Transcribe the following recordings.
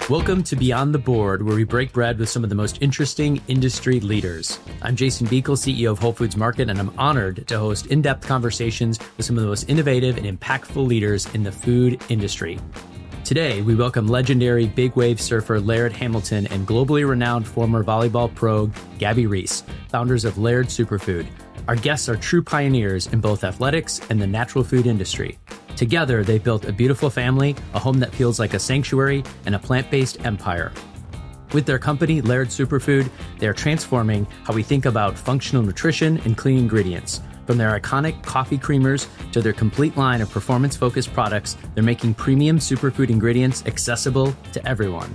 Welcome to Beyond the Board, where we break bread with some of the most interesting industry leaders. I'm Jason Buechel, CEO of Whole Foods Market, and I'm honored to host in-depth conversations with some of the most innovative and impactful leaders in the food industry. Today, we welcome legendary big wave surfer Laird Hamilton and globally renowned former volleyball pro Gabby Reese, founders of Laird Superfood. Our guests are true pioneers in both athletics and the natural food industry. Together, they built a beautiful family, a home that feels like a sanctuary, and a plant-based empire. With their company, Laird Superfood, they are transforming how we think about functional nutrition and clean ingredients. From their iconic coffee creamers to their complete line of performance-focused products, they're making premium superfood ingredients accessible to everyone.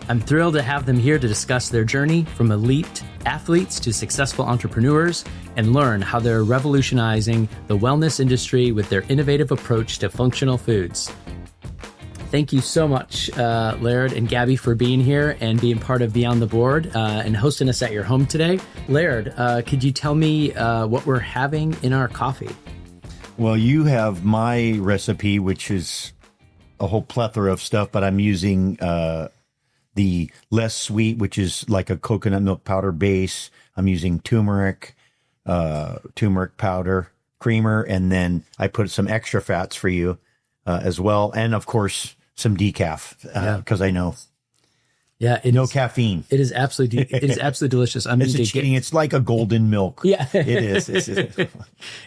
I'm thrilled to have them here to discuss their journey from elite athletes to successful entrepreneurs and learn how they're revolutionizing the wellness industry with their innovative approach to functional foods. Thank you so much, Laird and Gabby, for being here and being part of Beyond the Board and hosting us at your home today. Laird, could you tell me what we're having in our coffee? Well, you have my recipe, which is a whole plethora of stuff, but I'm using the less sweet, which is like a coconut milk powder base. I'm using turmeric powder creamer, and then I put some extra fats for you as well, and of course some decaf because I know. Yeah, no caffeine. It is absolutely delicious. It's cheating. It's like a golden milk. Yeah, it is.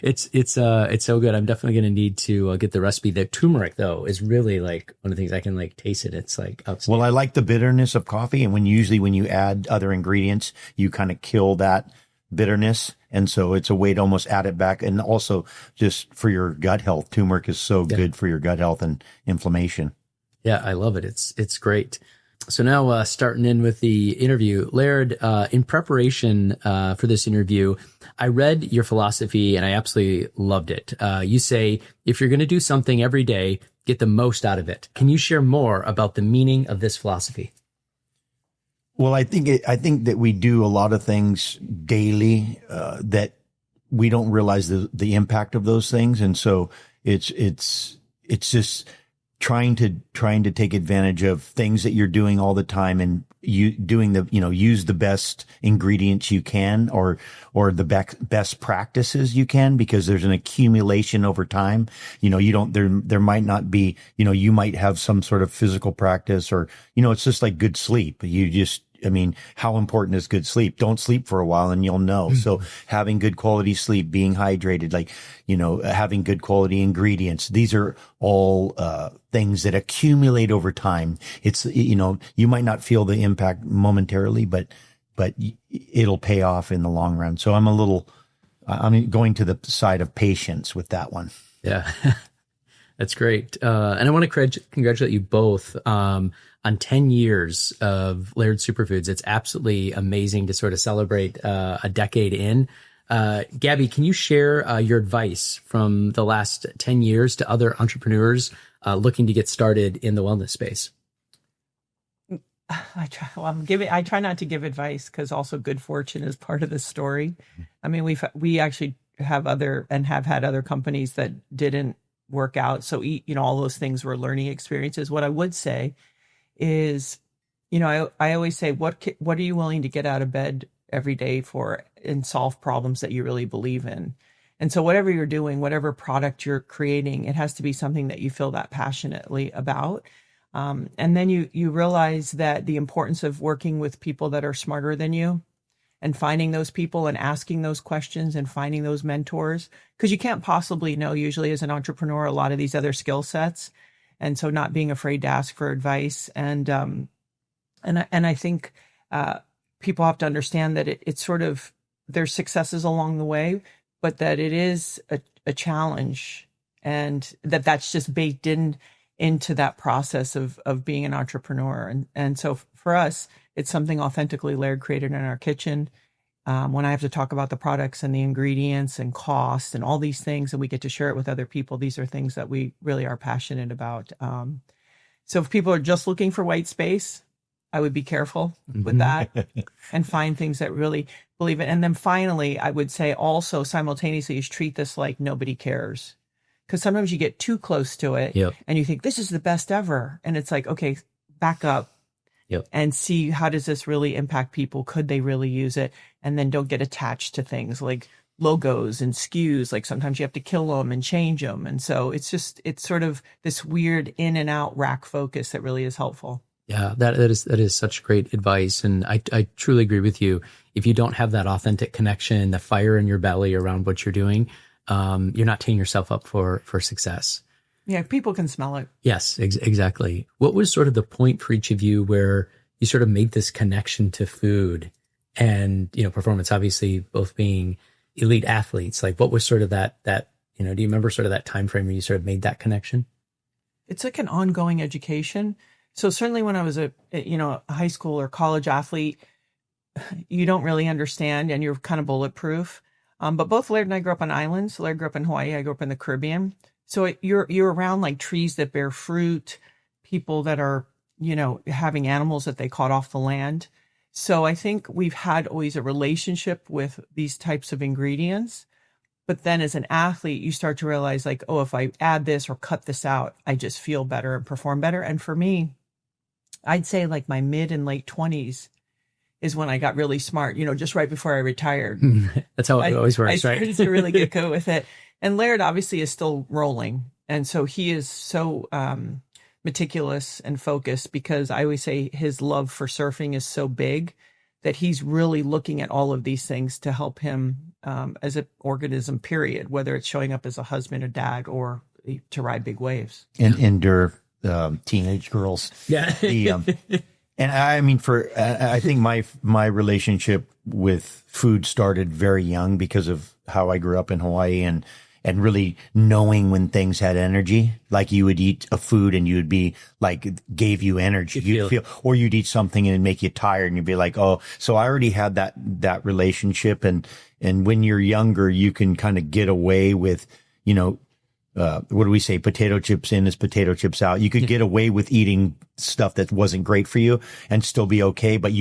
It's so good. I'm definitely going to need to get the recipe. The turmeric though is really like one of the things I can like taste it. It's like outstanding. Well, I like the bitterness of coffee, and when you add other ingredients, you kind of kill that bitterness, and so it's a way to almost add it back, and also just for your gut health. Turmeric is so good for your gut health and inflammation. Yeah, I love it. It's great. So now starting in with the interview, Laird, in preparation for this interview, I read your philosophy and I absolutely loved it. You say, if you're going to do something every day, get the most out of it. Can you share more about the meaning of this philosophy? Well, I think that we do a lot of things daily that we don't realize the impact of those things, and so it's just trying to take advantage of things that you're doing all the time, and use the best ingredients you can, or the best practices you can, because there's an accumulation over time. There might not be, you might have some sort of physical practice, or, it's just like good sleep. How important is good sleep? Don't sleep for a while and you'll know. So having good quality sleep, being hydrated, having good quality ingredients, these are all things that accumulate over time. It's, you might not feel the impact momentarily, but it'll pay off in the long run. So I'm going to the side of patience with that one. Yeah. That's great. And I want to congratulate you both on 10 years of Laird Superfoods. It's absolutely amazing to sort of celebrate a decade in. Gabby, can you share your advice from the last 10 years to other entrepreneurs looking to get started in the wellness space? I try not to give advice, because also good fortune is part of the story. I mean, we actually have had other companies that didn't work out. So, all those things were learning experiences. What I would say is, I always say, what are you willing to get out of bed every day for and solve problems that you really believe in? And so whatever you're doing, whatever product you're creating, it has to be something that you feel that passionately about. And then you realize that the importance of working with people that are smarter than you, and finding those people and asking those questions and finding those mentors, because you can't possibly know, usually as an entrepreneur, a lot of these other skill sets. And so not being afraid to ask for advice. And I think people have to understand that it's sort of, there's successes along the way, but that it is a challenge, and that's just baked into that process of being an entrepreneur. And so for us, it's something authentically Laird created in our kitchen. When I have to talk about the products and the ingredients and cost and all these things, and we get to share it with other people, these are things that we really are passionate about. So if people are just looking for white space, I would be careful with that and find things that really believe it. And then finally, I would say also simultaneously is treat this like nobody cares. Because sometimes you get too close to it and you think this is the best ever. And it's like, okay, back up. Yep. and see how does this really impact people? Could they really use it? And then don't get attached to things like logos and SKUs. Like sometimes you have to kill them and change them. And so it's sort of this weird in and out rack focus that really is helpful. Yeah, that is such great advice. And I truly agree with you. If you don't have that authentic connection, the fire in your belly around what you're doing, you're not teeing yourself up for success. Yeah, people can smell it. Yes, exactly. What was sort of the point for each of you where you sort of made this connection to food and, performance, obviously both being elite athletes? Like what was sort of that, do you remember sort of that time frame where you sort of made that connection? It's like an ongoing education. So certainly when I was a high school or college athlete, you don't really understand and you're kind of bulletproof. But both Laird and I grew up on islands. Laird grew up in Hawaii. I grew up in the Caribbean. So you're around like trees that bear fruit, people that are, having animals that they caught off the land. So I think we've had always a relationship with these types of ingredients. But then as an athlete, you start to realize like, oh, if I add this or cut this out, I just feel better and perform better. And for me, I'd say like my mid and late 20s is when I got really smart, just right before I retired. That's how it always works, I right? started to really get good with it. And Laird obviously is still rolling. And so he is so meticulous and focused because I always say his love for surfing is so big that he's really looking at all of these things to help him as an organism, period, whether it's showing up as a husband or dad or to ride big waves. And endure teenage girls. Yeah. And I mean, I think my relationship with food started very young because of how I grew up in Hawaii and really knowing when things had energy, like you would eat a food and you would be like, gave you energy. You'd feel, or you'd eat something and it'd make you tired and you'd be like, oh, so I already had that relationship. And when you're younger, you can kind of get away with, what do we say? Potato chips in is potato chips out. You could get away with eating stuff that wasn't great for you and still be okay. But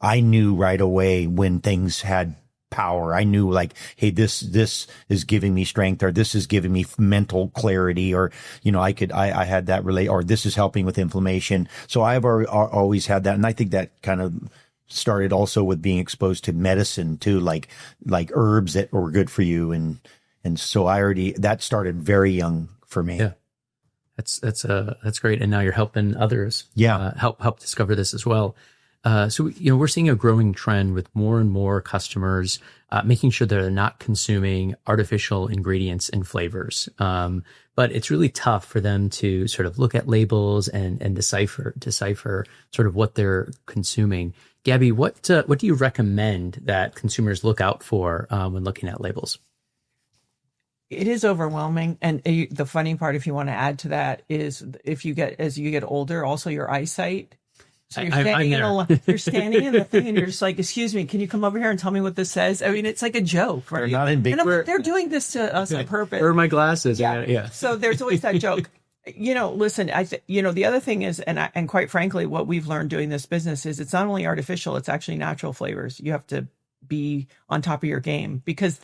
I knew right away when things had power. I knew like, hey, this is giving me strength, or this is giving me mental clarity, or, I had that or this is helping with inflammation. So I've always had that. And I think that kind of started also with being exposed to medicine too, like herbs that were good for you. And so that started very young for me. Yeah. That's great. And now you're helping others. Yeah. Help discover this as well. So, we're seeing a growing trend with more and more customers, making sure they're not consuming artificial ingredients and flavors. But it's really tough for them to sort of look at labels and decipher sort of what they're consuming. Gabby, what do you recommend that consumers look out for, when looking at labels? It is overwhelming. And the funny part, if you want to add to that, is as you get older, also your eyesight. So you're standing in the thing and you're just like, excuse me, can you come over here and tell me what this says? I mean, it's like a joke, right? They're not in big. They're doing this to us on purpose. Where are my glasses? Yeah. So there's always that joke. Listen, the other thing is, and quite frankly, what we've learned doing this business is it's not only artificial, it's actually natural flavors. You have to be on top of your game because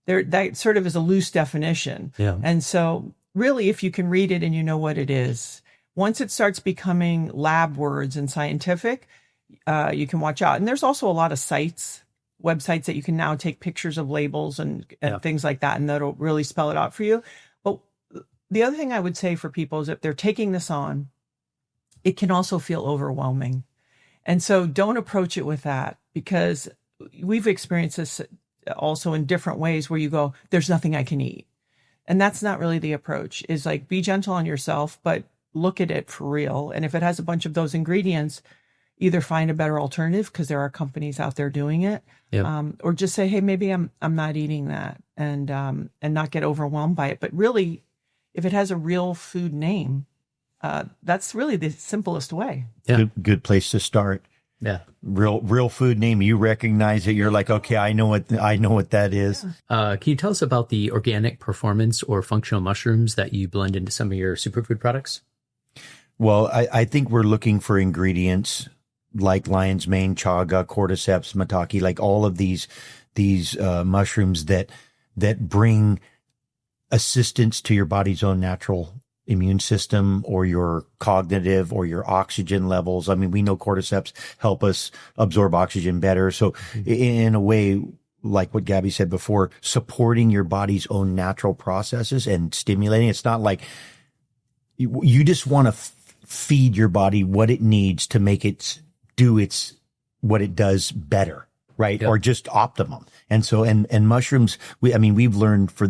that sort of is a loose definition. Yeah. And so really, if you can read it and you know what it is, once it starts becoming lab words and scientific, you can watch out. And there's also a lot of websites that you can now take pictures of labels and things like that, and that'll really spell it out for you. But the other thing I would say for people is if they're taking this on, it can also feel overwhelming. And so don't approach it with that, because we've experienced this also in different ways where you go, there's nothing I can eat. And that's not really the approach. Is like, be gentle on yourself, but look at it for real. And if it has a bunch of those ingredients, either find a better alternative, because there are companies out there doing it, or just say, hey, maybe I'm not eating that, and not get overwhelmed by it. But really, if it has a real food name, that's really the simplest way. Yeah. Good place to start. Yeah. Real food name. You recognize it. You're like, okay, I know what that is. Can you tell us about the organic performance or functional mushrooms that you blend into some of your superfood products? Well, I think we're looking for ingredients like lion's mane, chaga, cordyceps, maitake, like all of these mushrooms that bring assistance to your body's own natural immune system or your cognitive or your oxygen levels. I mean, we know cordyceps help us absorb oxygen better. So in a way, like what Gabby said before, supporting your body's own natural processes and stimulating. It's not like you just want to feed your body what it needs to make it do what it does better, right? Yep. Or just optimum. And so, and mushrooms, we've learned for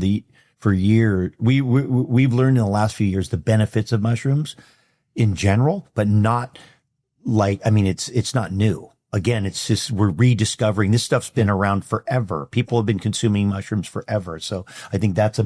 years, we've learned in the last few years the benefits of mushrooms in general, but not like, it's not new. Again, it's just, we're rediscovering this stuff's been around forever. People have been consuming mushrooms forever. So I think that's a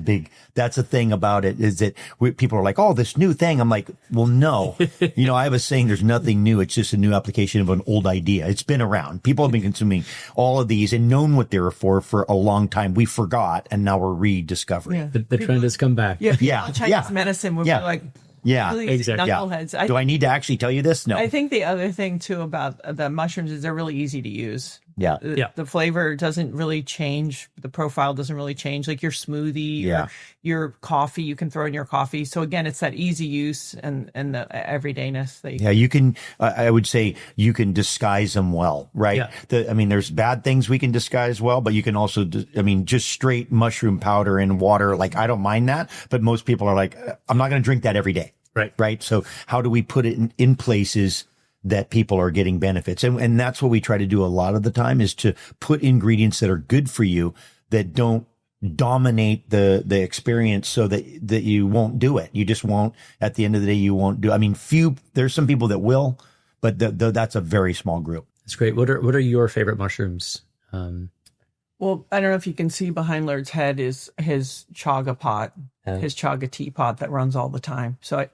thing about it, is that people are like, oh, this new thing. I'm like, well, no, I have a saying, there's nothing new. It's just a new application of an old idea. It's been around. People have been consuming all of these and known what they were for a long time. We forgot, and now we're rediscovering. Yeah. The trend has come back. Yeah. Chinese medicine would be like, yeah, exactly. Knuckleheads. Do I need to actually tell you this? No. I think the other thing too about the mushrooms is they're really easy to use. Yeah. The flavor doesn't really change. The profile doesn't really change. Like your smoothie or your coffee, you can throw in your coffee. So again, it's that easy use and the everydayness. You can, I would say you can disguise them well, right? Yeah. There's bad things we can disguise well, but you can also, just straight mushroom powder and water. Like, I don't mind that, but most people are like, I'm not going to drink that every day. Right. So how do we put it in places that people are getting benefits? And that's what we try to do a lot of the time, is to put ingredients that are good for you, that don't dominate the experience, so that you won't do it. You just won't, at the end of the day, you won't do. There's some people that will, but that's a very small group. That's great. What are your favorite mushrooms? Well, I don't know if you can see behind Laird's head is his chaga pot, his chaga teapot that runs all the time. So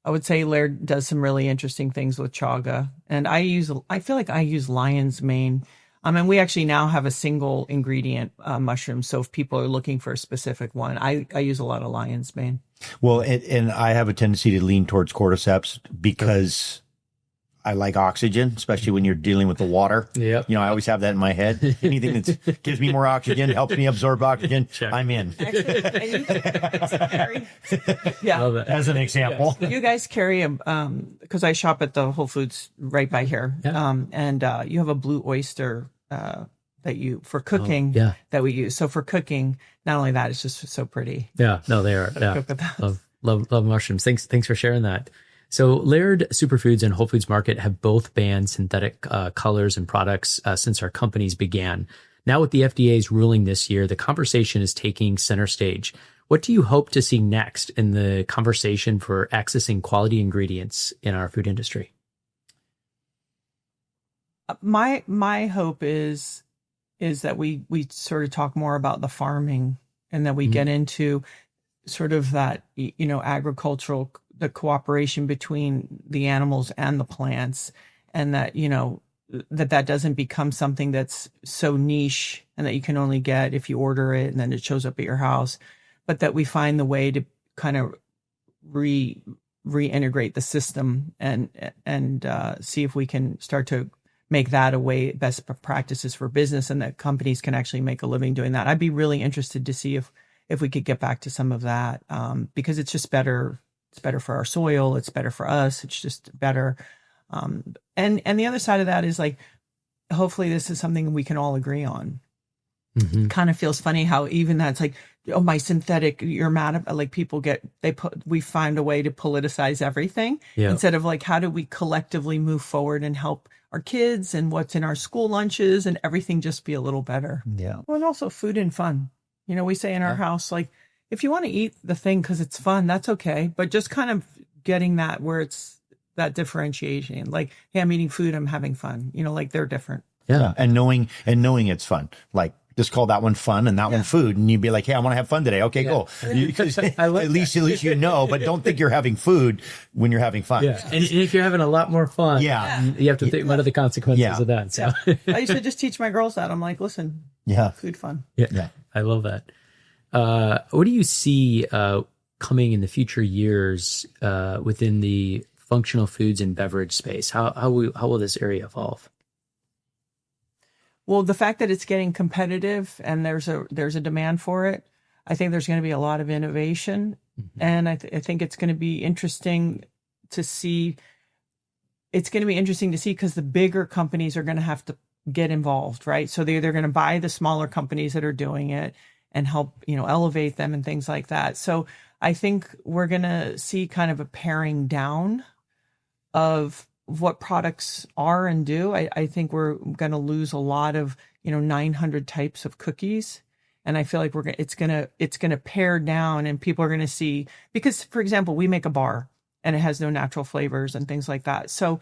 I would say Laird does some really interesting things with chaga. And I feel like I use lion's mane. We actually now have a single ingredient mushroom. So if people are looking for a specific one, I use a lot of lion's mane. Well, and I have a tendency to lean towards cordyceps because I like oxygen, especially when you're dealing with the water. Yep. I always have that in my head. Anything that gives me more oxygen, helps me absorb oxygen, check. I'm in. As an example. You guys carry because I shop at the Whole Foods right by here. Yeah. And you have a blue oyster that for cooking that we use. So for cooking, not only that, it's just so pretty. Yeah, no, they are. Yeah. Love mushrooms. Thanks for sharing that. So Laird Superfoods and Whole Foods Market have both banned synthetic colors and products since our companies began. Now with the FDA's ruling this year, the conversation is taking center stage. What do you hope to see next in the conversation for accessing quality ingredients in our food industry? My hope is that we sort of talk more about the farming, and that we get into sort of that, agricultural, the cooperation between the animals and the plants, and that, that doesn't become something that's so niche and that you can only get if you order it and then it shows up at your house, but that we find the way to kind of reintegrate the system and see if we can start to make that a way, best practices for business, and that companies can actually make a living doing that. I'd be really interested to see if we could get back to some of that, because it's just better. It's better for our soil. It's better for us. It's just better. And the other side of that is like, hopefully this is something we can all agree on. Mm-hmm. Kind of feels funny how even that's like, oh, my synthetic, you're mad about, like, we find a way to politicize everything instead of like, how do we collectively move forward and help our kids and what's in our school lunches and everything just be a little better. Yeah. Well, and also food and fun. We say in our house, like, if you want to eat the thing because it's fun, that's okay. But just kind of getting that where it's that differentiation, like, hey, I'm eating food, I'm having fun. Like, they're different. Yeah. And knowing it's fun. Like, just call that one fun and that one food. And you'd be like, hey, I want to have fun today. Okay, cool. At least but don't think you're having food when you're having fun. Yeah. And if you're having a lot more fun, you have to think, what are the consequences of that? So I used to just teach my girls that. I'm like, listen, food fun. Yeah. I love that. What do you see coming in the future years within the functional foods and beverage space? How will this area evolve? Well, the fact that it's getting competitive and there's a demand for it, I think there's going to be a lot of innovation, and I think it's going to be interesting to see. It's going to be interesting to see because the bigger companies are going to have to get involved, right? So they're going to buy the smaller companies that are doing it and help, elevate them and things like that. So I think we're going to see kind of a paring down of what products are and do. I think we're going to lose a lot of, 900 types of cookies. And I feel like it's going to pare down, and people are going to see, because for example, we make a bar and it has no natural flavors and things like that. So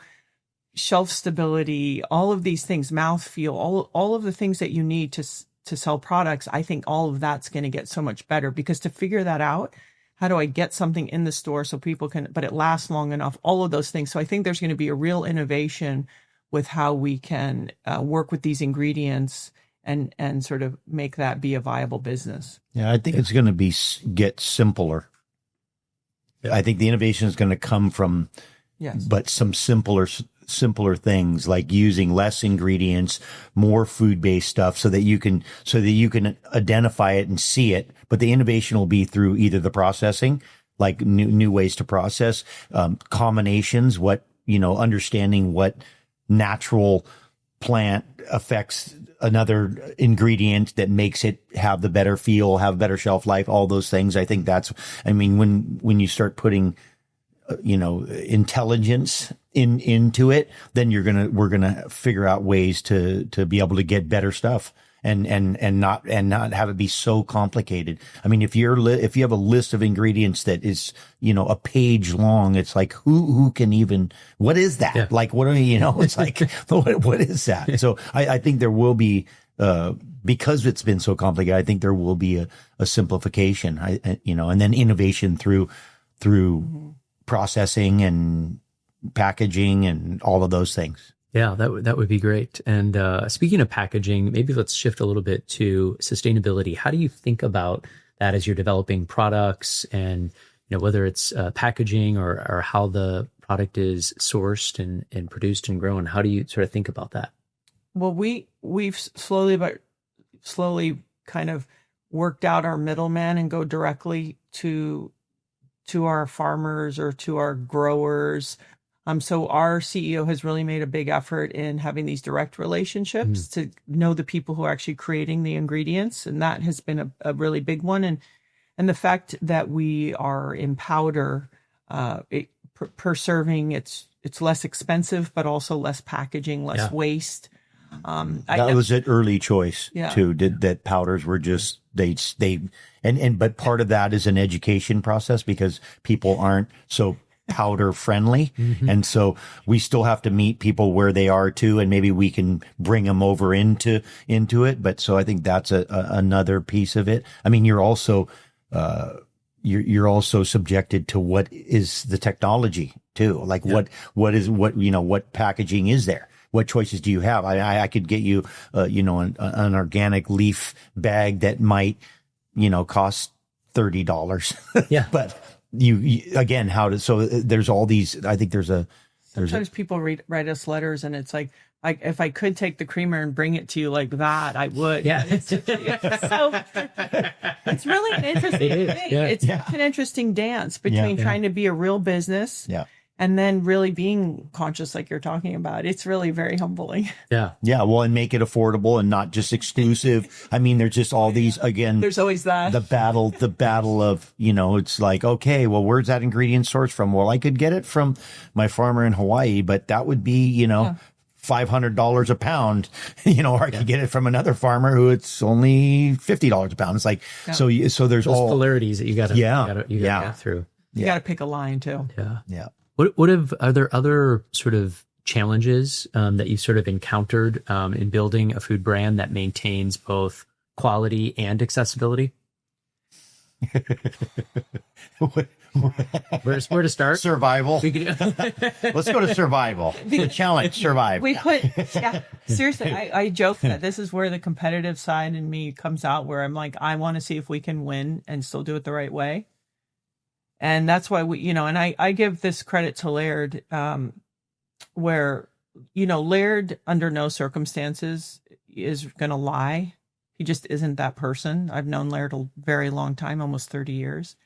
shelf stability, all of these things, mouthfeel, all of the things that you need to sell products, I think all of that's going to get so much better, because to figure that out, how do I get something in the store so people can, but it lasts long enough, all of those things. So I think there's going to be a real innovation with how we can work with these ingredients and sort of make that be a viable business. Yeah, I think it's going to get simpler. I think the innovation is going to come from, but some simpler things, like using less ingredients, more food-based stuff, so that you can identify it and see it. But the innovation will be through either the processing, like new ways to process, combinations, understanding what natural plant affects another ingredient that makes it have the better feel, have better shelf life, all those things. I think when you start putting, intelligence into it, then we're going to figure out ways to be able to get better stuff and not have it be so complicated. I mean, if you have a list of ingredients that is, a page long, it's like, who can even, what is that? Yeah. Like, what are it's like, what is that? So I think there will be, because it's been so complicated, I think there will be a simplification, and then innovation through processing and packaging and all of those things. Yeah, that would be great. And speaking of packaging, maybe let's shift a little bit to sustainability. How do you think about that as you're developing products, and whether it's packaging or how the product is sourced and produced and grown? How do you sort of think about that? Well, we've slowly kind of worked out our middleman and go directly to our farmers or to our growers. So our CEO has really made a big effort in having these direct relationships to know the people who are actually creating the ingredients. And that has been a really big one. And the fact that we are in powder, per serving, it's less expensive, but also less packaging, less waste. That was an early choice too. That powders were just, but part of that is an education process, because people aren't so powder friendly. And so we still have to meet people where they are too, and maybe we can bring them over into it. But so I think that's another piece of it. I mean, you're also subjected to what is the technology too. Like what packaging is there? What choices do you have? I could get you, an organic leaf bag that might, cost $30. Yeah. But you again, there's all these, I think sometimes people write us letters, and it's like, if I could take the creamer and bring it to you like that, I would. Yeah. It's really an interesting thing. Yeah. It's an interesting dance between trying to be a real business. Yeah. And then really being conscious, like you're talking about. It's really very humbling. Yeah. Yeah. Well, and make it affordable and not just exclusive. I mean, there's just all these, again. There's always that. The battle of, it's like, okay, well, where's that ingredient sourced from? Well, I could get it from my farmer in Hawaii, but that would be, $500 a pound, or I could get it from another farmer who it's only $50 a pound. It's like, so there's those polarities that you got to get through. You got to pick a line too. Yeah. Yeah. Are there other sort of challenges that you've sort of encountered in building a food brand that maintains both quality and accessibility? Where to start? Survival. Let's go to survival. The challenge, survive. Seriously, I joke that this is where the competitive side in me comes out, where I'm like, I want to see if we can win and still do it the right way. And that's why and I give this credit to Laird, where, Laird under no circumstances is going to lie. He just isn't that person. I've known Laird a very long time, almost 30 years.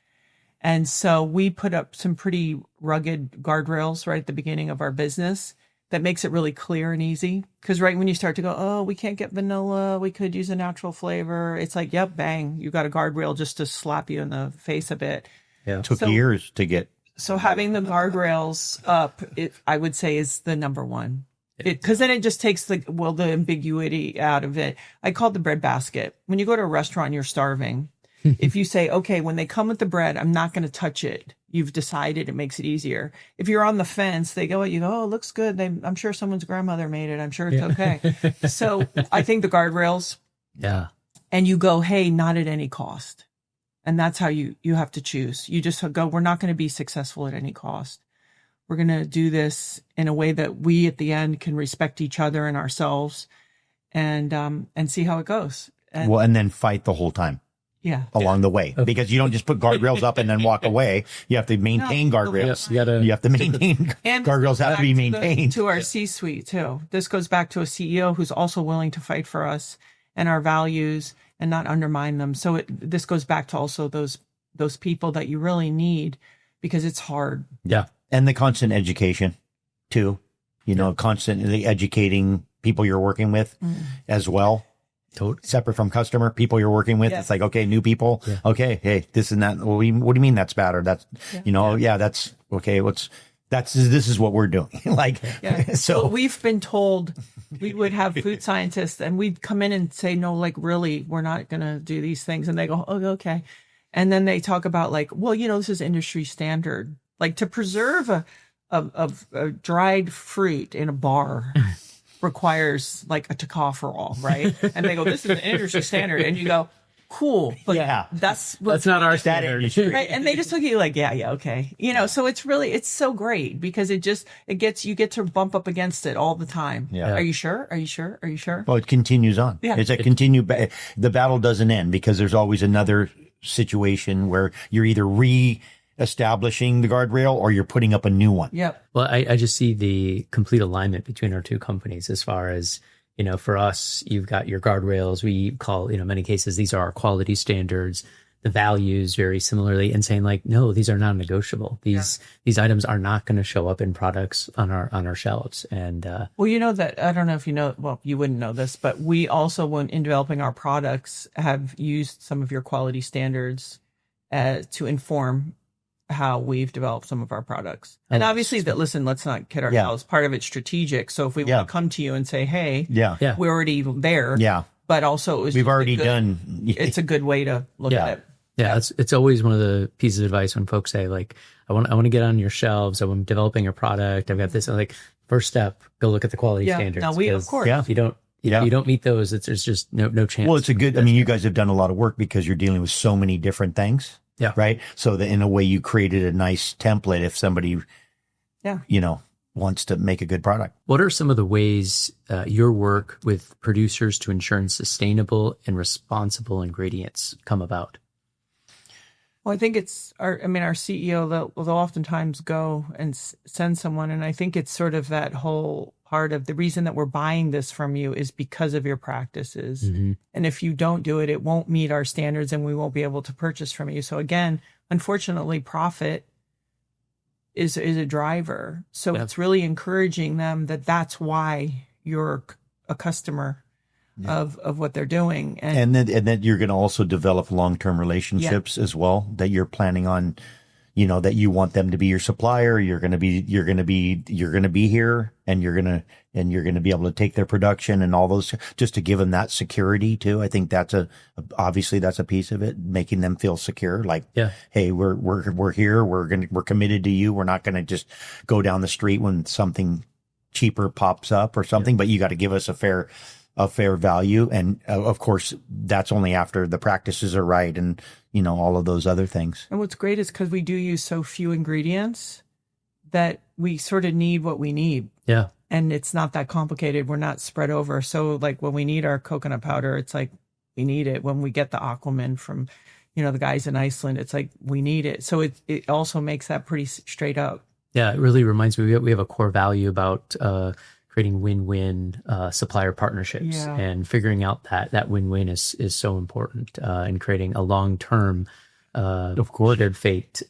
And so we put up some pretty rugged guardrails right at the beginning of our business that makes it really clear and easy. Because right when you start to go, oh, we can't get vanilla, we could use a natural flavor. It's like, yep, bang, you got a guardrail just to slap you in the face a bit. Yeah. It took years to get. So having the guardrails up, I would say is the number one. Because then it just takes the ambiguity out of it. I call it the bread basket. When you go to a restaurant and you're starving, if you say, okay, when they come with the bread, I'm not going to touch it. You've decided, it makes it easier. If you're on the fence, they go, you go, oh, it looks good. I'm sure someone's grandmother made it. I'm sure it's okay. So I think the guardrails. Yeah. And you go, hey, not at any cost. And that's how you have to choose. You just go, we're not going to be successful at any cost. We're going to do this in a way that we at the end can respect each other and ourselves and see how it goes. And then fight the whole time. Yeah. Along the way, because you don't just put guardrails up and then walk away. You have to maintain guardrails. You have to maintain guardrails have to be maintained. To our C-suite too. This goes back to a CEO who's also willing to fight for us and our values and not undermine them. So this goes back to also those people that you really need because it's hard. Yeah. And the constant education too, constantly educating people you're working with as well. Totally. Separate from customer, people you're working with. It's like, okay, new people. Yeah. Okay. Hey, this and that. Well, what do you mean that's bad? Or that's, that's okay. This is what we're doing. So well, we've been told we would have food scientists and we'd come in and say, no, really, we're not going to do these things. And they go, oh, okay. And then they talk about this is industry standard. To preserve a dried fruit in a bar requires a tocopherol, right? And they go, this is an industry standard. And you go, cool. But that's not our standard. Right. And they just look at you okay. So it's so great because you get to bump up against it all the time. Yeah. Are you sure? Are you sure? Are you sure? Well, it continues on. Yeah. It's the battle doesn't end because there's always another situation where you're either establishing the guardrail or you're putting up a new one. Yep. Well, I just see the complete alignment between our two companies as far as, for us, you've got your guardrails. We call, in many cases, these are our quality standards, the values very similarly, and saying no, these are non-negotiable. These items are not going to show up in products on our shelves. And, well, that, I don't know if you wouldn't know this, but we also, when in developing our products, have used some of your quality standards to inform how we've developed some of our products. And obviously let's not kid ourselves. Part of it's strategic. So if we want to come to you and say, hey, we're already there. Yeah. But also we've already done. It's a good way to look at it. Yeah. It's always one of the pieces of advice when folks say I want to get on your shelves. I'm developing a product. I've got this. First step, go look at the quality standards. Now of course. If you don't meet those, there's just no chance. Well, it's you guys have done a lot of work because you're dealing with so many different things. Yeah. Right. So that in a way you created a nice template if somebody, wants to make a good product. What are some of the ways your work with producers to ensure sustainable and responsible ingredients come about? Well, I think it's our CEO, they'll oftentimes go and send someone. And I think it's sort of that whole part of the reason that we're buying this from you is because of your practices. Mm-hmm. And if you don't do it, it won't meet our standards and we won't be able to purchase from you. So again, unfortunately, profit is a driver. So it's really encouraging them that's why you're a customer of what they're doing. And then you're going to also develop long-term relationships as well that you're planning on, that you want them to be your supplier. You're going to be here and you're going to be able to take their production and all those just to give them that security too. I think obviously that's a piece of it, making them feel secure. Hey, we're here. We're committed to you. We're not going to just go down the street when something cheaper pops up or something, but you got to give us a fair value. And of course, that's only after the practices are right and, all of those other things. And what's great is because we do use so few ingredients that we sort of need what we need. Yeah. And it's not that complicated. We're not spread over. So when we need our coconut powder, it's we need it. When we get the Aquaman from, the guys in Iceland, it's we need it. So it also makes that pretty straight up. Yeah. It really reminds me, we have a core value about, creating win-win supplier partnerships, Yeah. and figuring out that win-win is so important, and creating a long-term, Of course. shared fate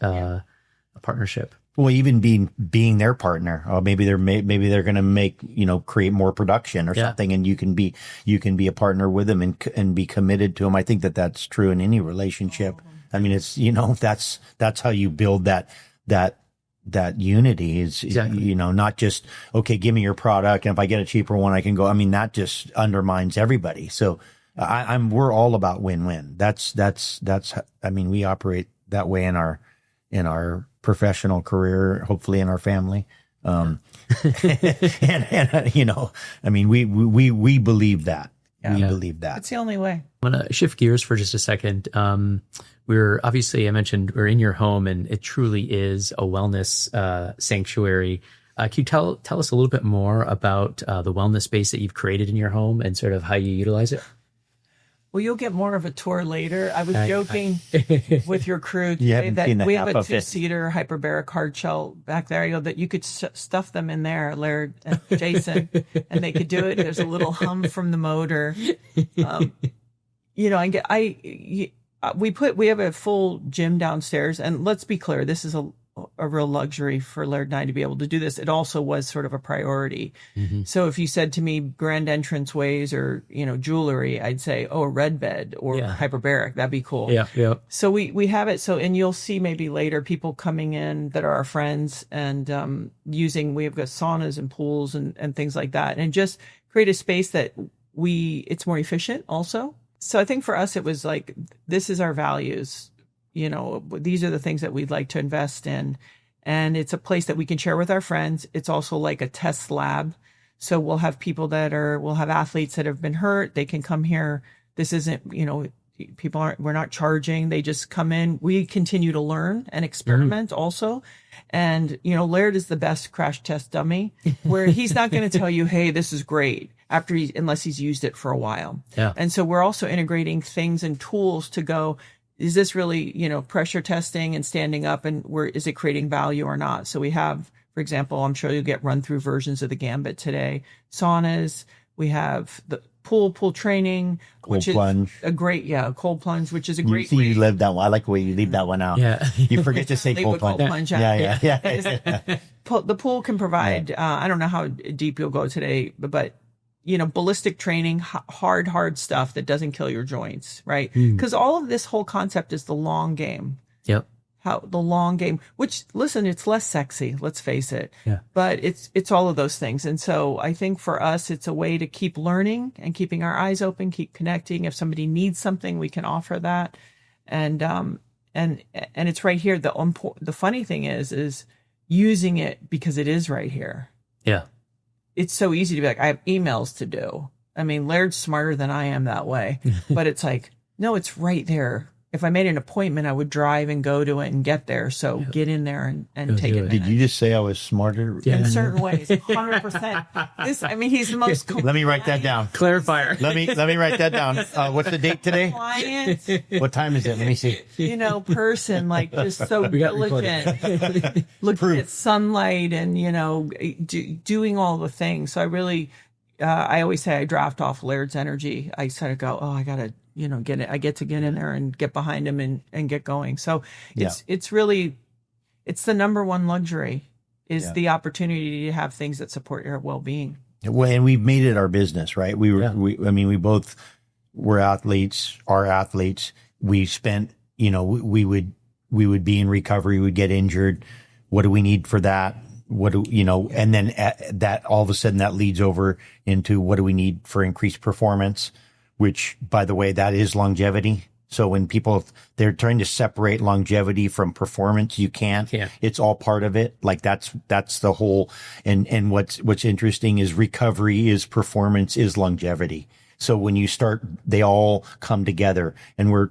partnership. Well, even being their partner, or maybe they're going to make, create more production or something, and you can be a partner with them and be committed to them. I think that's true in any relationship. I mean, it's, that's how you build that unity is, Exactly. not just, okay, give me your product, and if I get a cheaper one, I can go. I mean, that just undermines everybody. So we're all about win-win. That's, I mean, we operate that way in our professional career, hopefully in our family. And I mean, we believe that. Yeah. We believe that. It's the only way. I'm going to shift gears for just a second. We're obviously, I mentioned we're in your home, and it truly is a wellness sanctuary. Can you tell us a little bit more about the wellness space that you've created in your home and sort of how you utilize it? Well, you'll get more of a tour later. I was joking with your crew You today haven't seen that the we half have a of it. 2-seater hyperbaric hard shell back there, that you could stuff them in there, Laird and Jason, and they could do it. There's a little hum from the motor. We have a full gym downstairs, and let's be clear, this is a real luxury for Laird and I to be able to do this. It also was sort of a priority. Mm-hmm. So if you said to me grand entrance ways or, jewelry, I'd say, a red bed or hyperbaric. That'd be cool. Yeah. So we have it. So, and you'll see maybe later people coming in that are our friends and we have got saunas and pools and things like that, and just create a space that it's more efficient also. So I think for us, it was like, this is our values. These are the things that we'd like to invest in. And it's a place that we can share with our friends. It's also like a test lab. So we'll have we'll have athletes that have been hurt. They can come here. This isn't, we're not charging. They just come in. We continue to learn and experiment also. And, Laird is the best crash test dummy, where he's not going to tell you, hey, this is great unless he's used it for a while. Yeah. And so we're also integrating things and tools to go, is this really, pressure testing and standing up, and is it creating value or not? So we have, for example, I'm sure you'll get run through versions of the Gambit today. Saunas. We have the pool training, which plunge. is a great, cold plunge, which is a great way. You leave that one. I like the way you leave that one out. Yeah. You forget to say Leave cold a cold plunge. plunge out. Yeah. The pool can provide, I don't know how deep you'll go today, but ballistic training, hard stuff that doesn't kill your joints, right? Because all of this whole concept is the long game. Yep. The long game, which, listen, it's less sexy, let's face it. Yeah. But it's all of those things. And so I think for us, it's a way to keep learning and keeping our eyes open, keep connecting. If somebody needs something, we can offer that. And it's right here. The funny thing is using it because it is right here. Yeah. It's so easy to be like, I have emails to do. I mean, Laird's smarter than I am that way, but it's like, no, it's right there. If I made an appointment, I would drive and go to it and get there. So get in there and take it. Did you just say I was smarter? Yeah. In certain ways, 100%. He's the most. Let me write that down. Clarifier. Let me write that down. What's the date today? Client, What time is it? Let me see. person, like just so diligent, looking at sunlight and, doing all the things. So I really, I always say I draft off Laird's energy. I sort of go, I got to, get it. I get to get in there and get behind him and get going. So it's really, it's the number one luxury is the opportunity to have things that support your well-being. Well, and we've made it our business, right? We both were athletes, are athletes. We spent, we would be in recovery, we'd get injured. What do we need for that? And then that all of a sudden that leads over into what do we need for increased performance, which, by the way, that is longevity. So when they're trying to separate longevity from performance, you can't. Yeah. It's all part of it. Like that's the whole. And what's interesting is recovery is performance is longevity. So when you start, they all come together, and we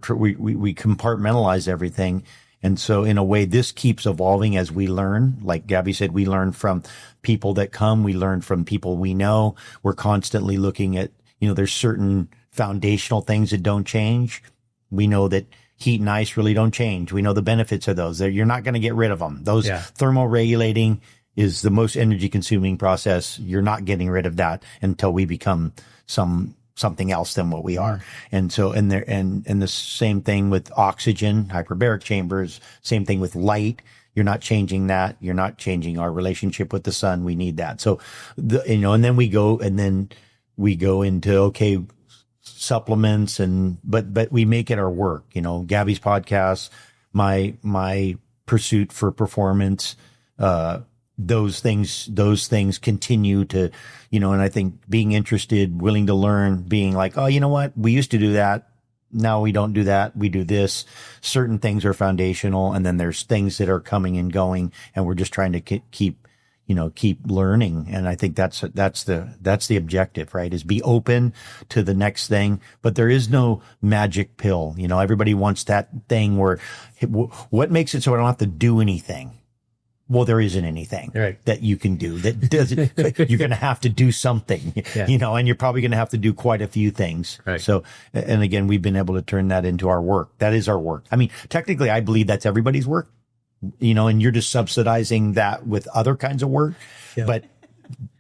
compartmentalize everything. And so in a way, this keeps evolving as we learn. Like Gabby said, we learn from people that come. We learn from people we know. We're constantly looking at, there's certain foundational things that don't change. We know that heat and ice really don't change. We know the benefits of those. You're not going to get rid of them. Those thermoregulating, is the most energy consuming process. You're not getting rid of that until we become something else than what we are. And so, and the same thing with oxygen, hyperbaric chambers, same thing with light. You're not changing that. You're not changing our relationship with the sun. We need that. So, and then we go into, okay, supplements but we make it our work, Gabby's podcast, my pursuit for performance, those things continue to, and I think being interested, willing to learn, being like, oh, you know what? We used to do that. Now we don't do that. We do this. Certain things are foundational. And then there's things that are coming and going, and we're just trying to keep learning. And I think that's the objective, right? Is be open to the next thing, but there is no magic pill. Everybody wants that thing where what makes it so I don't have to do anything? Well, there isn't anything that you can do that doesn't, you're going to have to do something, and you're probably going to have to do quite a few things. Right. So, and again, we've been able to turn that into our work. That is our work. I mean, technically, I believe that's everybody's work, and you're just subsidizing that with other kinds of work. Yeah.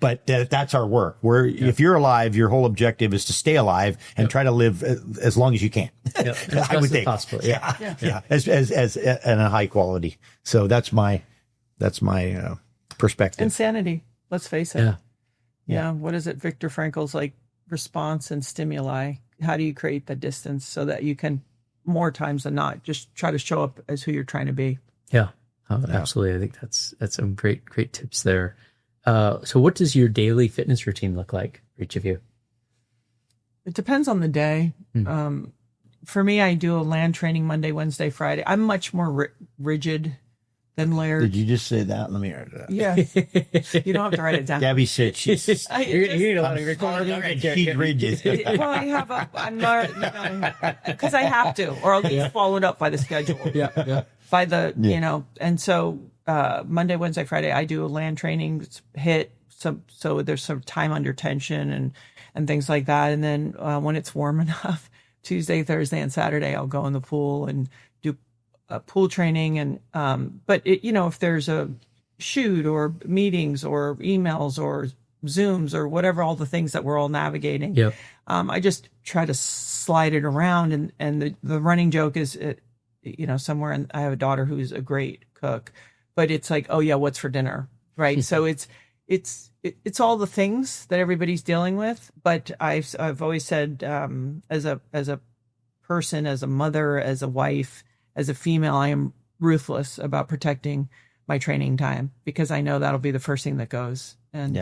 But that's our work. If you're alive, your whole objective is to stay alive and try to live as long as you can. Yep. I would think possible. Yeah. As and a high quality. So that's my perspective. Insanity. Let's face it. Yeah. What is it? Viktor Frankl's response and stimuli. How do you create the distance so that you can, more times than not, just try to show up as who you're trying to be? Yeah. Absolutely. I think that's some great tips there. So what does your daily fitness routine look like for each of you? It depends on the day. For me, I do a land training Monday, Wednesday, Friday. I'm much more rigid than Laird. Did you just say that? Let me write it down. Yeah. You don't have to write it down. Gabby said she's you need a lot of recording. She's rigid. Well, I'm not, because I have to, or I'll get followed up by the schedule. By the, and so Monday, Wednesday, Friday, I do a land training so there's some time under tension and things like that. And then when it's warm enough, Tuesday, Thursday, and Saturday, I'll go in the pool and do pool training. And but if there's a shoot or meetings or emails or Zooms or whatever, all the things that we're all navigating, I just try to slide it around. And the running joke is, somewhere, and I have a daughter who's a great cook, but it's like, oh yeah, what's for dinner, right? So it's all the things that everybody's dealing with. But I've always said, as a person, as a mother, as a wife, as a female, I am ruthless about protecting my training time, because I know that'll be the first thing that goes. And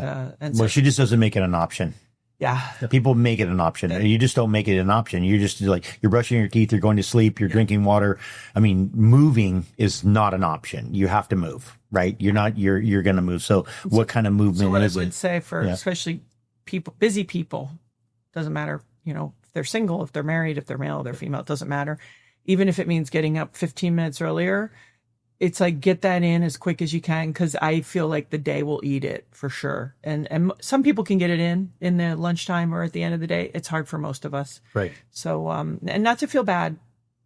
so, she just doesn't make it an option. Yeah. People make it an option. You just don't make it an option. You're just you're brushing your teeth, you're going to sleep, you're drinking water. I mean, moving is not an option. You have to move, right? You're going to move. So what kind of movement so what is I would it? say for especially busy people, doesn't matter, if they're single, if they're married, if they're male, they're female, it doesn't matter. Even if it means getting up 15 minutes earlier, it's get that in as quick as you can, because I feel like the day will eat it for sure. And some people can get it in the lunchtime or at the end of the day. It's hard for most of us. Right. So, and not to feel bad.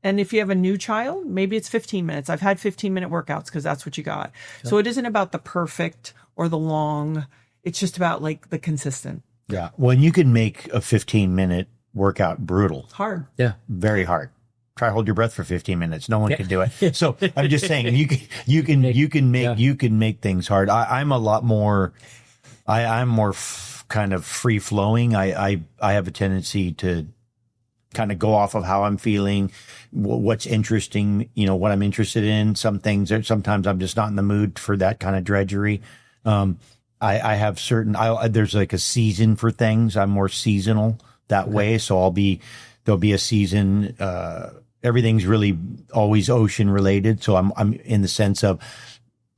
And if you have a new child, maybe it's 15 minutes. I've had 15-minute workouts because that's what you got. Sure. So it isn't about the perfect or the long. It's just about the consistent. Yeah. Well, you can make a 15-minute workout brutal. Hard. Yeah. Very hard. Try hold your breath for 15 minutes. No one can do it. So I'm just saying you can make things hard. I'm a lot more, I'm more kind of free flowing. I have a tendency to kind of go off of how I'm feeling, what's interesting, what I'm interested in. Sometimes I'm just not in the mood for that kind of drudgery. I have there's a season for things. I'm more seasonal that way. So there'll be a season, everything's really always ocean related. So I'm in the sense of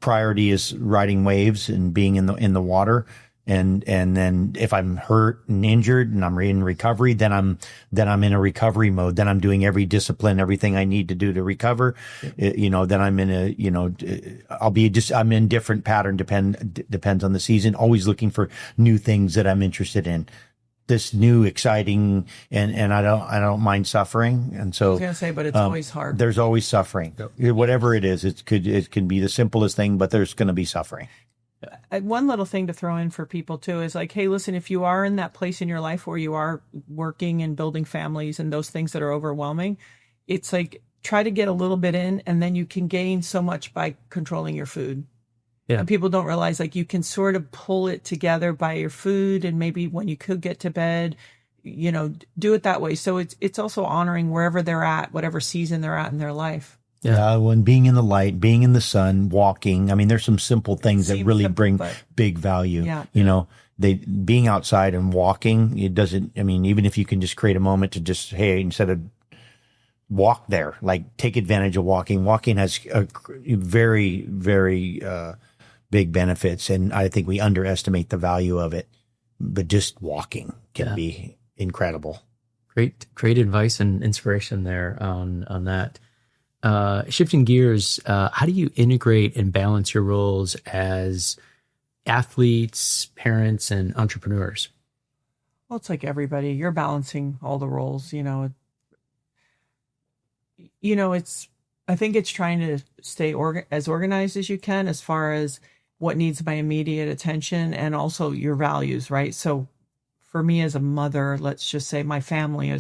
priority is riding waves and being in the water. And then if I'm hurt and injured and I'm in recovery, then I'm in a recovery mode. Then I'm doing every discipline, everything I need to do to recover. Then I'm in I'm in different pattern, depends on the season, always looking for new things that I'm interested in. This new exciting, and I don't mind suffering. And so I was going to say, but it's always hard. There's always suffering. Yep. Whatever it is, it can be the simplest thing, but there's going to be suffering. One little thing to throw in for people too is like, hey, listen, if you are in that place in your life where you are working and building families and those things that are overwhelming, it's like try to get a little bit in, and then you can gain so much by controlling your food. Yeah. And people don't realize like you can sort of pull it together by your food, and maybe when you could get to bed, do it that way. So it's also honoring wherever they're at, whatever season they're at in their life. Yeah, when being in the light, being in the sun, walking. I mean, there's some simple things that really bring big value. Yeah. Being outside and walking, it doesn't, I mean, even if you can just create a moment to just, hey, instead of walk there, like take advantage of walking. Walking has a very, very, big benefits. And I think we underestimate the value of it, but just walking can be incredible. Great advice and inspiration there on that. Shifting gears, how do you integrate and balance your roles as athletes, parents, and entrepreneurs? Well, it's like everybody. You're balancing all the roles. I think it's trying to stay as organized as you can as far as what needs my immediate attention and also your values, right? So for me as a mother, let's just say my family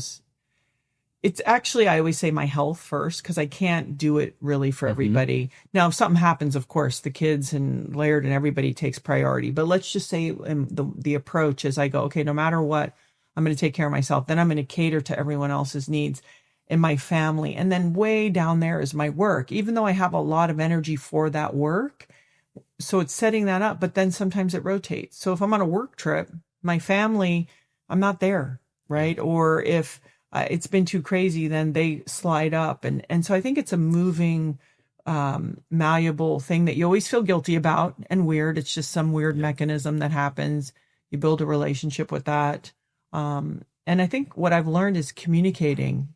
it's actually, I always say my health first, because I can't do it really for everybody. Now, if something happens, of course, the kids and Laird and everybody takes priority. But let's just say the approach is I go, okay, no matter what, I'm going to take care of myself. Then I'm going to cater to everyone else's needs in my family. And then way down there is my work, even though I have a lot of energy for that work. So it's setting that up, but then sometimes it rotates. So if I'm on a work trip, my family, I'm not there, right? Or if it's been too crazy, then they slide up. And so I think it's a moving, malleable thing that you always feel guilty about and weird. It's just some weird mechanism that happens. You build a relationship with that. And I think what I've learned is communicating.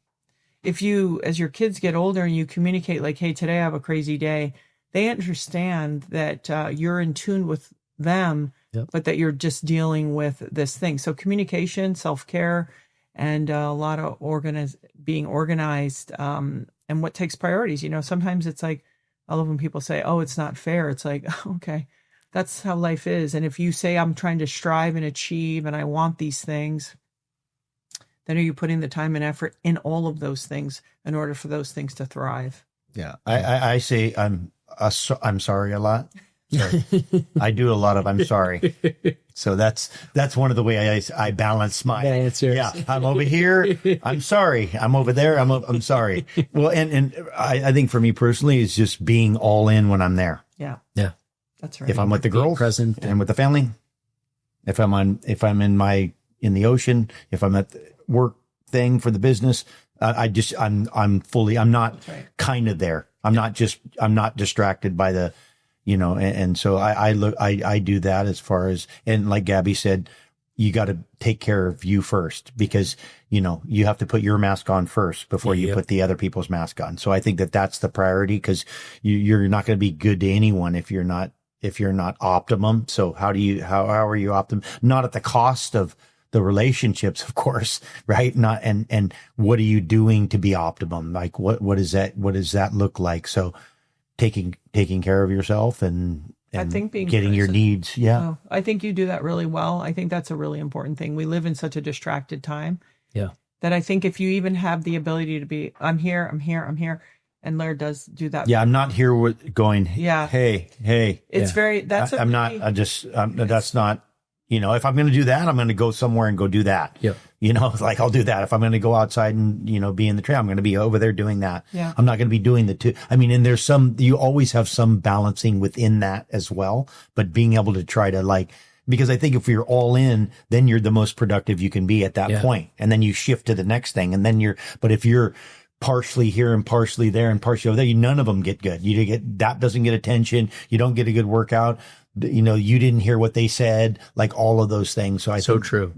If you, as your kids get older and you communicate like, hey, today I have a crazy day, they understand that you're in tune with them, but that you're just dealing with this thing. So communication, self-care, and a lot of being organized, and what takes priorities. Sometimes it's like, I love when people say, oh, it's not fair. It's like, okay, that's how life is. And if you say, I'm trying to strive and achieve and I want these things, then are you putting the time and effort in all of those things in order for those things to thrive? Yeah. I say I'm sorry a lot. So I do a lot of I'm sorry. So that's one of the ways I balance my answers. Yeah, I'm over here. I'm sorry. I'm over there. I'm sorry. Well, and I think for me personally, it's just being all in when I'm there. Yeah. Yeah. That's right. If I'm with the girls present and with the family, if I'm in the ocean, if I'm at the work thing for the business, I'm not kind of there. I'm not distracted by the, and so I do that as far as, and like Gabby said, you got to take care of you first, because, you have to put your mask on first before you put the other people's mask on. So I think that's the priority, because you're not going to be good to anyone if you're not optimum. So how are you optimum? Not at the cost of the relationships, of course, right? Not, and what are you doing to be optimum? Like what does that look like? So taking care of yourself and I think being getting your needs. Yeah. Oh, I think you do that really well. I think that's a really important thing. We live in such a distracted time. Yeah. That I think if you even have the ability to be, I'm here. And Laird does do that. Yeah. I'm not here going, yeah. Hey. It's very, that's I'm not, that's not, if I'm going to do that, I'm going to go somewhere and go do that. Yep. Like I'll do that. If I'm going to go outside and, be in the trail, I'm going to be over there doing that. Yeah. I'm not going to be doing the two. I mean, and you always have some balancing within that as well, but being able to try to because I think if you're all in, then you're the most productive you can be at that point. And then you shift to the next thing. And then but if you're partially here and partially there and partially over there, none of them get good. That doesn't get attention. You don't get a good workout. You didn't hear what they said, like all of those things. So I think, true.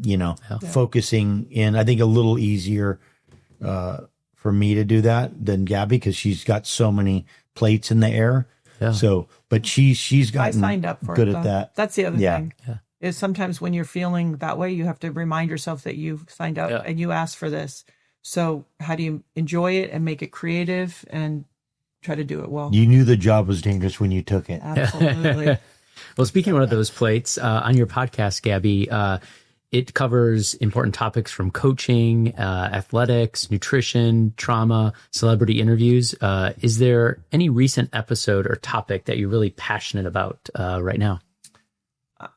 Focusing in, I think a little easier, for me to do that than Gabby, because she's got so many plates in the air. Yeah. So, but she's gotten I signed up for good it, at though. that. That's the other thing. Yeah. Is sometimes when you're feeling that way, you have to remind yourself that you've signed up and you asked for this. So how do you enjoy it and make it creative and try to do it well? You knew the job was dangerous when you took it. Absolutely. Well, speaking of one of those plates, on your podcast, Gabby, it covers important topics from coaching, athletics, nutrition, trauma, celebrity interviews. Is there any recent episode or topic that you're really passionate about right now?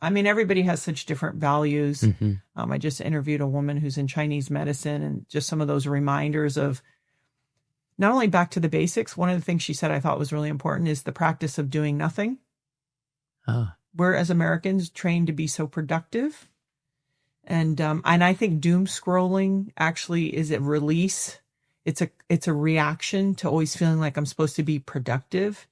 I mean, everybody has such different values. Mm-hmm. I just interviewed a woman who's in Chinese medicine, and just some of those reminders of not only back to the basics. One of the things she said I thought was really important is the practice of doing nothing. We're, as Americans, trained to be so productive. And I think doom scrolling actually is a release. It's a reaction to always feeling like I'm supposed to be productive.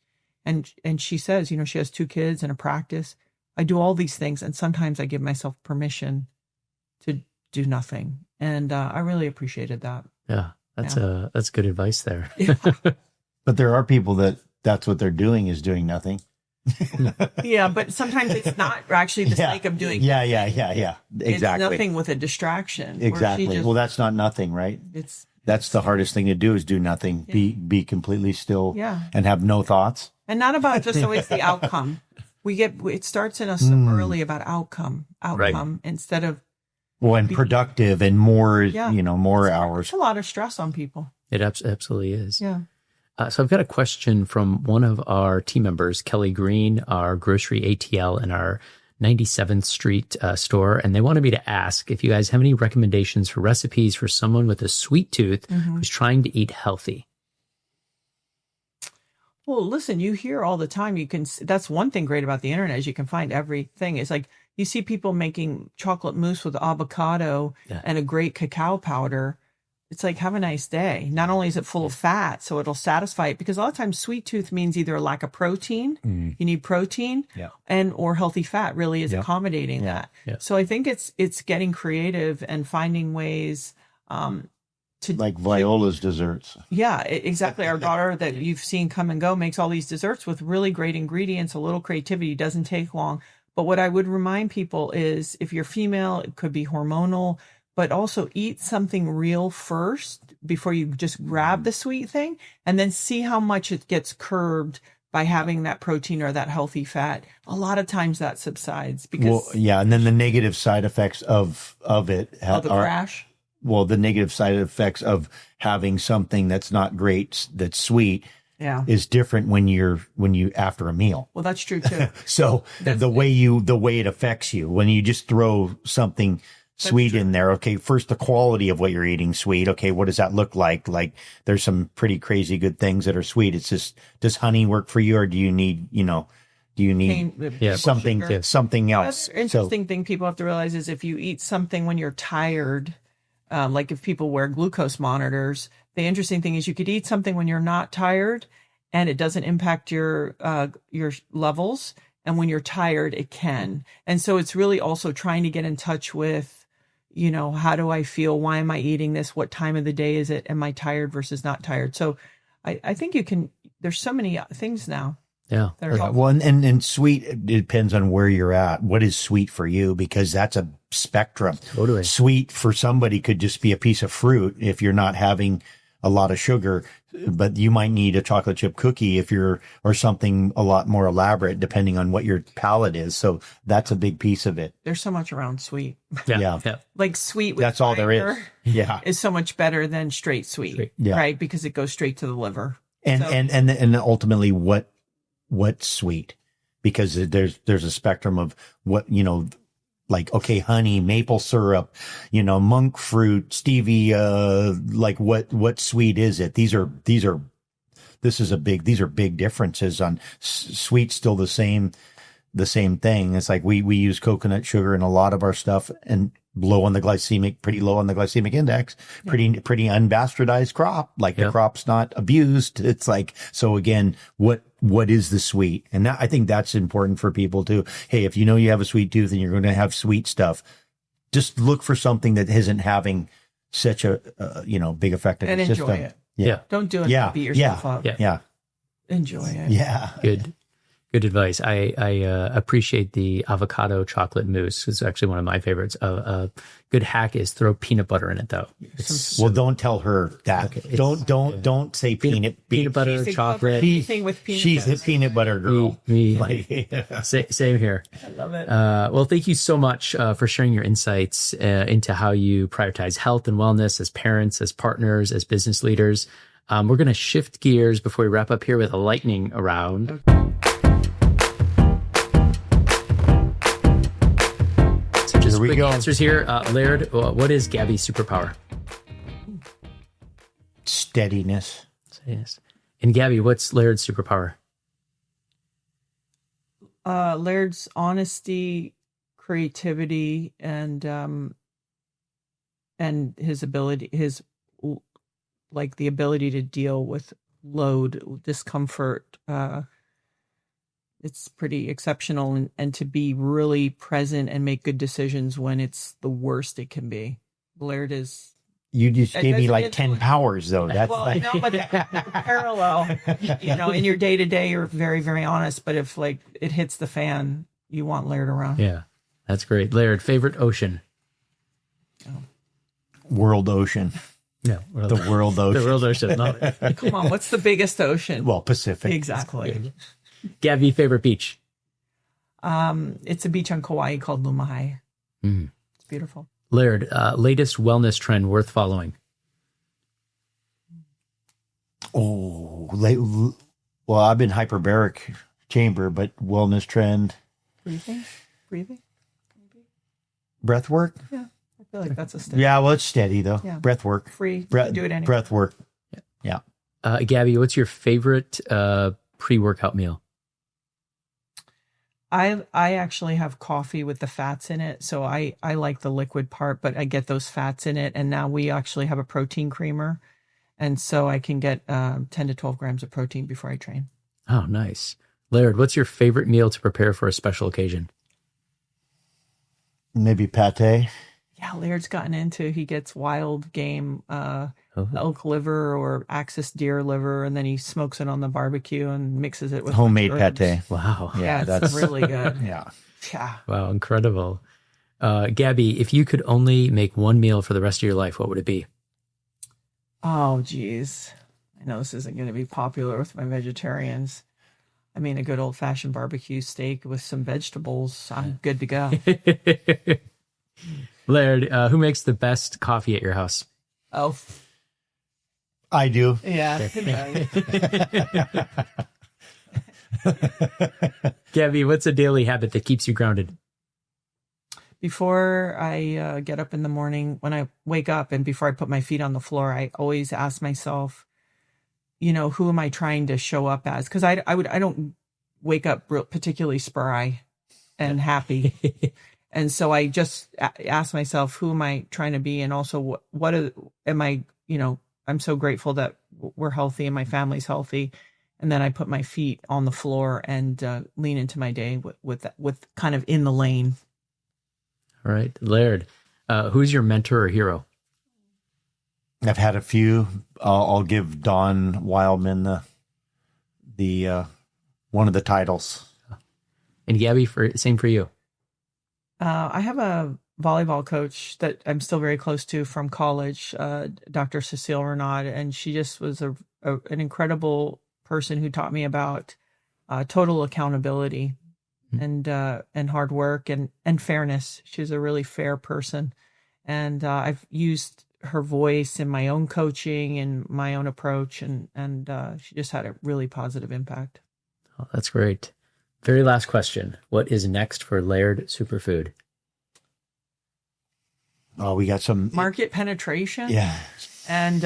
And she says, you know, she has 2 kids and a practice. I do all these things, and sometimes I give myself permission to do nothing. And I really appreciated that. Yeah, that's good advice there. But there are people that's what they're doing is doing nothing. Yeah, but sometimes it's not actually the sake of doing. Yeah. Exactly. It's nothing with a distraction. Exactly. Well, that's not nothing, right? That's the hardest thing to do is do nothing. Yeah. Be completely still. Yeah. And have no thoughts. And not about just always the outcome. It starts in us so early about outcome right. Instead of productive and more, more hours. It's a lot of stress on people. It absolutely is. Yeah. So I've got a question from one of our team members, Kelly Green, our grocery ATL in our 97th Street store. And they wanted me to ask if you guys have any recommendations for recipes for someone with a sweet tooth who's trying to eat healthy. Well, listen, you hear all the time. That's one thing great about the internet is you can find everything. It's like you see people making chocolate mousse with avocado and a great cacao powder. It's like, have a nice day. Not only is it full of fat, so it'll satisfy it, because a lot of times sweet tooth means either a lack of protein, you need protein, or healthy fat really is accommodating that. Yeah. So I think it's getting creative and finding ways like Viola's desserts. Yeah, exactly. Our daughter that you've seen come and go makes all these desserts with really great ingredients, a little creativity, doesn't take long. But what I would remind people is if you're female, it could be hormonal, but also eat something real first before you just grab the sweet thing, and then see how much it gets curbed by having that protein or that healthy fat. A lot of times that subsides because and then the negative side effects of it the crash. Well, the negative side effects of having something that's not great, that's sweet, is different when you after a meal. Well, that's true too. So the way it affects you when you just throw something sweet in there. Okay, first the quality of what you're eating sweet. Okay, what does that look like? Like there's some pretty crazy good things that are sweet. It's just, does honey work for you, or do you need something else? The interesting thing people have to realize is if you eat something when you're tired. Like if people wear glucose monitors, the interesting thing is you could eat something when you're not tired and it doesn't impact your levels. And when you're tired, it can. And so it's really also trying to get in touch with, how do I feel? Why am I eating this? What time of the day is it? Am I tired versus not tired? So I think there's so many things now. Yeah. Well, and sweet, it depends on where you're at. What is sweet for you? Because that's a spectrum. Totally. Sweet for somebody could just be a piece of fruit if you're not having a lot of sugar, but you might need a chocolate chip cookie or something a lot more elaborate depending on what your palate is. So that's a big piece of it. There's so much around sweet. Yeah. Like sweet with that's all there is. Yeah. Is so much better than straight sweet. Right? Because it goes straight to the liver. And ultimately what's sweet, because there's a spectrum of what, like, okay, honey, maple syrup, monk fruit, stevia, like what sweet is it? These are big differences on sweet. Still the same thing. It's like we use coconut sugar in a lot of our stuff and pretty low on the glycemic index, pretty unbastardized crop. Like the crop's not abused. It's like, so again, what is the sweet? And I think that's important for people too. Hey, if you have a sweet tooth and you're going to have sweet stuff, just look for something that isn't having such a, big effect on your system. And enjoy it. Yeah. Don't do it to beat yourself up. Yeah. Enjoy it. Yeah. Good Good advice. I appreciate the avocado chocolate mousse. It's actually one of my favorites. A good hack is throw peanut butter in it, though. Well, don't tell her that. Okay, Don't say peanut butter, chocolate. Anything with peanut She's butter. a peanut butter girl. Same here. I love it. Well, thank you so much for sharing your insights into how you prioritize health and wellness as parents, as partners, as business leaders. We're going to shift gears before we wrap up here with a lightning round. Okay. So just Here we quick go. answers here. Laird, what is Gabby's superpower? Steadiness. Yes. And Gabby, what's Laird's superpower? Laird's honesty, creativity, and his ability, the ability to deal with load, discomfort. It's pretty exceptional, and to be really present and make good decisions when it's the worst it can be. Laird is. You just gave me like it's- 10 powers, though. That's like, No, but parallel. In your day to day, you're very, very honest. But if it hits the fan, you want Laird around. Yeah, that's great. Laird, favorite ocean? world ocean. No, The world ocean. the world ocean. No. Come on, what's the biggest ocean? Well, Pacific. Exactly. Gabby, favorite beach? It's a beach on Kauai called Lumahai. Mm. It's beautiful. Laird, latest wellness trend worth following? Oh, well, I've been hyperbaric chamber, but wellness trend, Breathing. breath work. Yeah, I feel like that's a step. Yeah, well, it's steady though. Yeah. Breath work. Free. You Breath, can do it anyway. breath work. Yeah. Gabby, what's your favorite pre-workout meal? I actually have coffee with the fats in it, so I like the liquid part, but I get those fats in it, and now we actually have a protein creamer, and so I can get 10 to 12 grams of protein before I train. Oh, nice. Laird, what's your favorite meal to prepare for a special occasion? Maybe pate. Yeah, Laird's gotten into, he gets wild game elk liver or axis deer liver, and then he smokes it on the barbecue and mixes it with Homemade herbs. pate. Wow. Yeah, that's it's really good. Yeah. Yeah. Wow, incredible. Gabby, if you could only make one meal for the rest of your life, what would it be? Oh, geez. I know this isn't going to be popular with my vegetarians. I mean, a good old-fashioned barbecue steak with some vegetables. I'm good to go. Laird, who makes the best coffee at your house? Oh, I do. yeah. Gabby, what's a daily habit that keeps you grounded? Before I get up in the morning, when I wake up and before I put my feet on the floor, I always ask myself, who am I trying to show up as? Because I don't wake up particularly spry and happy. And so I just ask myself, who am I trying to be? And also, am I, I'm so grateful that we're healthy and my family's healthy. And then I put my feet on the floor and lean into my day with kind of in the lane. All right. Laird, who's your mentor or hero? I've had a few. I'll give Don Wildman the one of the titles. And Gabby, same for you. I have a volleyball coach that I'm still very close to from college, Dr. Cecile Renaud, and she just was an incredible person who taught me about total accountability and hard work and fairness. She's a really fair person, and I've used her voice in my own coaching and my own approach, and she just had a really positive impact. Oh, that's great. Very last question. What is next for Laird Superfood? Oh, we got some Market penetration. Yeah. And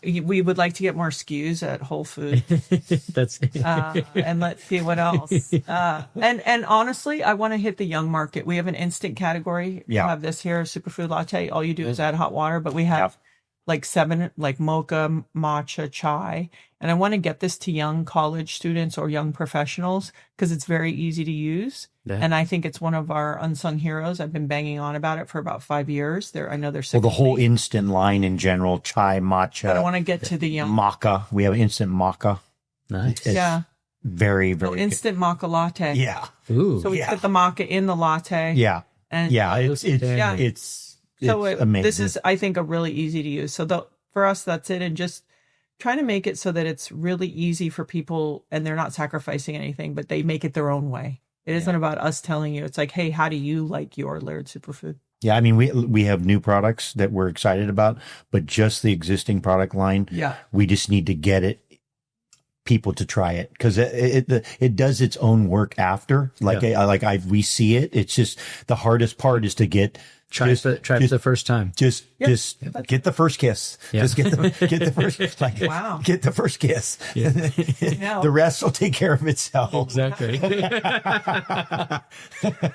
we would like to get more SKUs at Whole Foods. That's And let's see what else. And honestly, I want to hit the young market. We have an instant category. Yeah. We have this here, superfood latte. All you do is add hot water, but we have like 7, like mocha, matcha, chai. And I want to get this to young college students or young professionals because it's very easy to use. Yeah. And I think it's one of our unsung heroes. I've been banging on about it for about 5 years. I know they're sick. Well, the whole instant line in general, chai, matcha. But I want to get to the young maca. We have instant maca. Nice. Yeah. Very, very good. Instant maca latte. Yeah. Ooh. So we put the maca in the latte. Yeah. And Yeah. It's amazing. This is, I think, a really easy to use. So for us, that's it. And just trying to make it so that it's really easy for people and they're not sacrificing anything, but they make it their own way. It isn't about us telling you. It's like, hey, how do you like your Laird Superfood? Yeah, I mean, we have new products that we're excited about, but just the existing product line, we just need to get people to try it because it does its own work after. We see it. It's just the hardest part is to get try for the first time. Just get the first kiss. Yeah. Just get the first get the first kiss. Yeah. The rest will take care of itself. Exactly.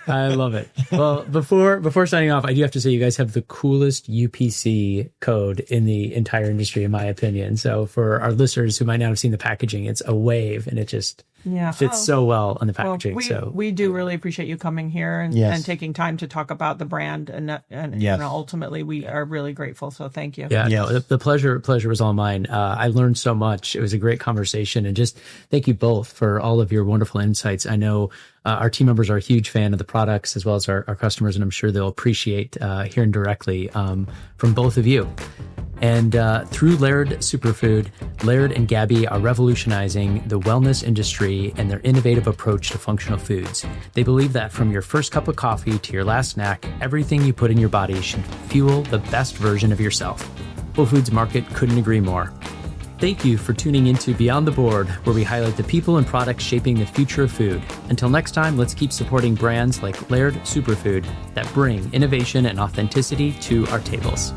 I love it. Well, before signing off, I do have to say you guys have the coolest UPC code in the entire industry, in my opinion. So for our listeners who might not have seen the packaging, it's a wave, and it just fits so well on the packaging. We do really appreciate you coming here and taking time to talk about the brand, and ultimately we are really grateful. So thank you. Yeah, no, the pleasure was all mine. I learned so much. It was a great conversation, and just thank you both for all of your wonderful insights. I know our team members are a huge fan of the products as well as our customers, and I'm sure they'll appreciate hearing directly from both of you. And through Laird Superfood, Laird and Gabby are revolutionizing the wellness industry and their innovative approach to functional foods. They believe that from your first cup of coffee to your last snack, everything you put in your body should fuel the best version of yourself. Whole Foods Market couldn't agree more. Thank you for tuning into Beyond the Board, where we highlight the people and products shaping the future of food. Until next time, let's keep supporting brands like Laird Superfood that bring innovation and authenticity to our tables.